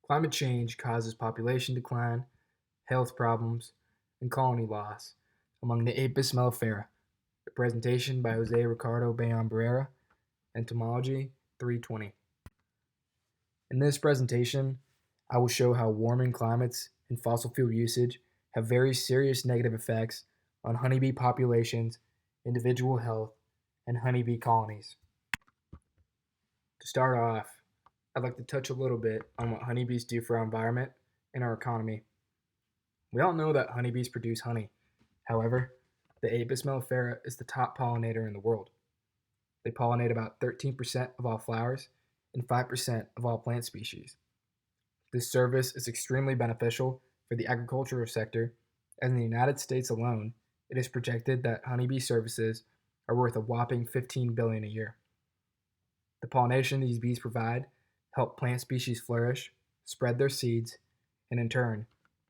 Climate change causes population decline, health problems, and colony loss among the Apis mellifera. A presentation by Jose Ricardo Bayon-Barrera, Entomology 320. In this presentation, I will show how warming climates and fossil fuel usage have very serious negative effects on honeybee populations, individual health, and honeybee colonies. To start off, I'd like to touch a little bit on what honeybees do for our environment and our economy. We all know that honeybees produce honey. However, the Apis mellifera is the top pollinator in the world. They pollinate about 13% of all flowers and 5% of all plant species. This service is extremely beneficial for the agricultural sector, as in the United States alone, it is projected that honeybee services are worth a whopping $15 billion a year. The pollination these bees provide help plant species flourish, spread their seeds, and in turn,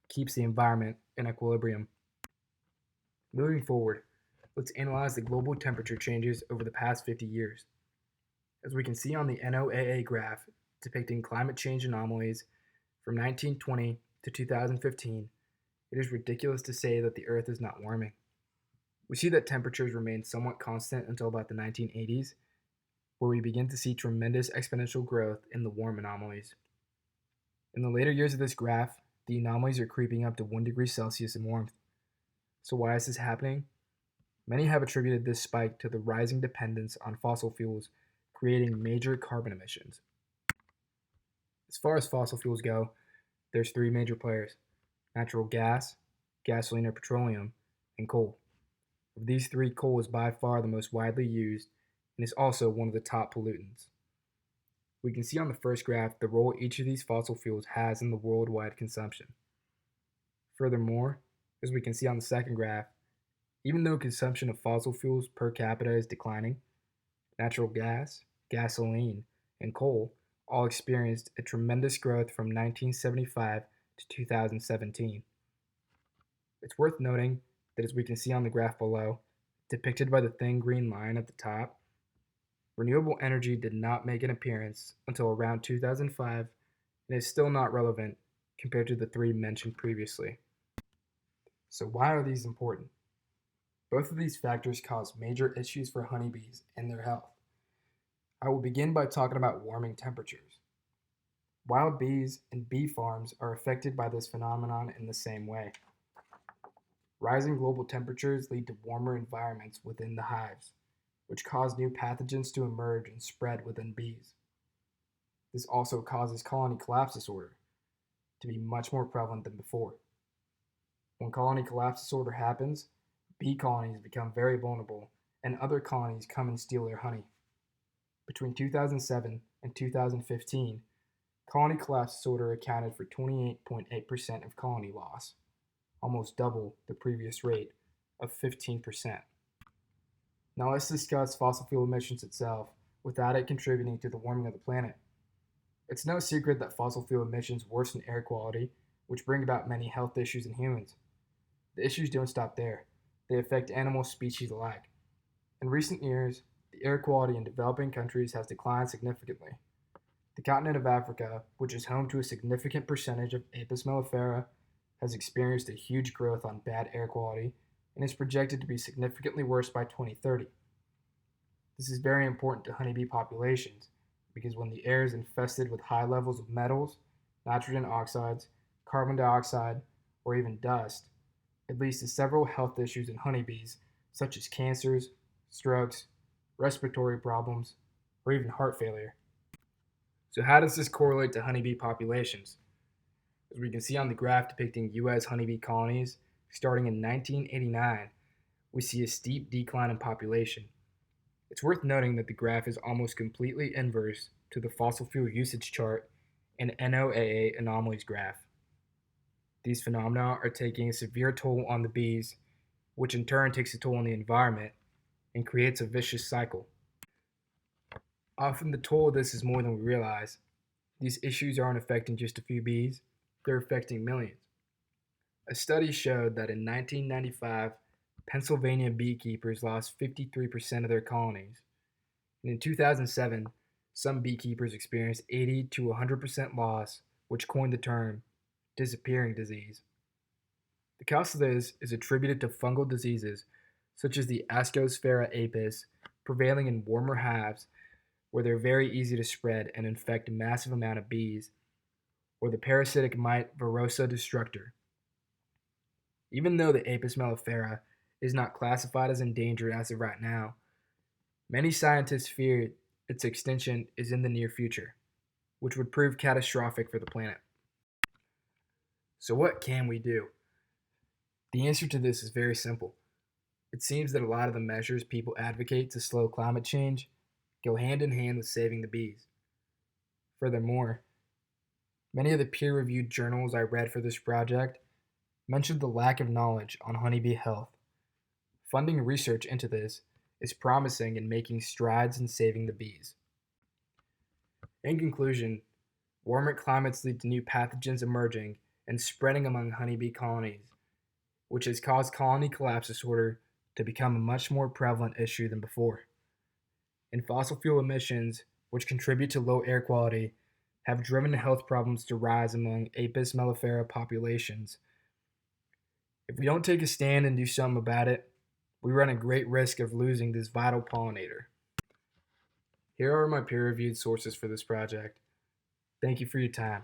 keeps the environment in equilibrium. Moving forward, let's analyze the global temperature changes over the past 50 years. As we can see on the NOAA graph depicting climate change anomalies from 1920 to 2015, it is ridiculous to say that the Earth is not warming. We see that temperatures remain somewhat constant until about the 1980s, where we begin to see tremendous exponential growth in the warm anomalies. In the later years of this graph, the anomalies are creeping up to 1 degree Celsius in warmth. So why is this happening? Many have attributed this spike to the rising dependence on fossil fuels, creating major carbon emissions. As far as fossil fuels go, there's three major players: natural gas, gasoline or petroleum, and coal. Of these three, coal is by far the most widely used and is also one of the top pollutants. We can see on the first graph the role each of these fossil fuels has in the worldwide consumption. Furthermore, as we can see on the second graph, even though consumption of fossil fuels per capita is declining, natural gas, gasoline, and coal all experienced a tremendous growth from 1975 to 2017. It's worth noting that, as we can see on the graph below, depicted by the thin green line at the top, renewable energy did not make an appearance until around 2005 and is still not relevant compared to the three mentioned previously. So why are these important? Both of these factors cause major issues for honeybees and their health. I will begin by talking about warming temperatures. Wild bees and bee farms are affected by this phenomenon in the same way. Rising global temperatures lead to warmer environments within the hives, which cause new pathogens to emerge and spread within bees. This also causes colony collapse disorder to be much more prevalent than before. When colony collapse disorder happens, bee colonies become very vulnerable and other colonies come and steal their honey. Between 2007 and 2015, colony collapse disorder accounted for 28.8% of colony loss, almost double the previous rate of 15%. Now let's discuss fossil fuel emissions itself without it contributing to the warming of the planet. It's no secret that fossil fuel emissions worsen air quality, which bring about many health issues in humans. The issues don't stop there. They affect animal species alike. In recent years, the air quality in developing countries has declined significantly. The continent of Africa, which is home to a significant percentage of Apis mellifera, has experienced a huge growth on bad air quality and is projected to be significantly worse by 2030. This is very important to honeybee populations because when the air is infested with high levels of metals, nitrogen oxides, carbon dioxide, or even dust, it leads to several health issues in honeybees, such as cancers, strokes, respiratory problems, or even heart failure. So how does this correlate to honeybee populations? As we can see on the graph depicting U.S. honeybee colonies, starting in 1989, we see a steep decline in population. It's worth noting that the graph is almost completely inverse to the fossil fuel usage chart and NOAA anomalies graph. These phenomena are taking a severe toll on the bees, which in turn takes a toll on the environment and creates a vicious cycle. Often the toll of this is more than we realize. These issues aren't affecting just a few bees, they're affecting millions. A study showed that in 1995, Pennsylvania beekeepers lost 53% of their colonies. And in 2007, some beekeepers experienced 80 to 100% loss which coined the term disappearing disease. The cause of this is attributed to fungal diseases such as the Ascosphaera apis, prevailing in warmer halves where they're very easy to spread and infect a massive amount of bees, or the parasitic mite Varroa destructor. Even though the Apis mellifera is not classified as endangered as of right now, many scientists fear its extinction is in the near future, which would prove catastrophic for the planet. So, what can we do? The answer to this is very simple. It seems that a lot of the measures people advocate to slow climate change go hand in hand with saving the bees. Furthermore, many of the peer reviewed journals I read for this project mentioned the lack of knowledge on honeybee health. Funding research into this is promising in making strides in saving the bees. In conclusion, warmer climates lead to new pathogens emerging and spreading among honeybee colonies, which has caused colony collapse disorder to become a much more prevalent issue than before. And fossil fuel emissions, which contribute to low air quality, have driven health problems to rise among Apis mellifera populations. If we don't take a stand and do something about it, we run a great risk of losing this vital pollinator. Here are my peer-reviewed sources for this project. Thank you for your time.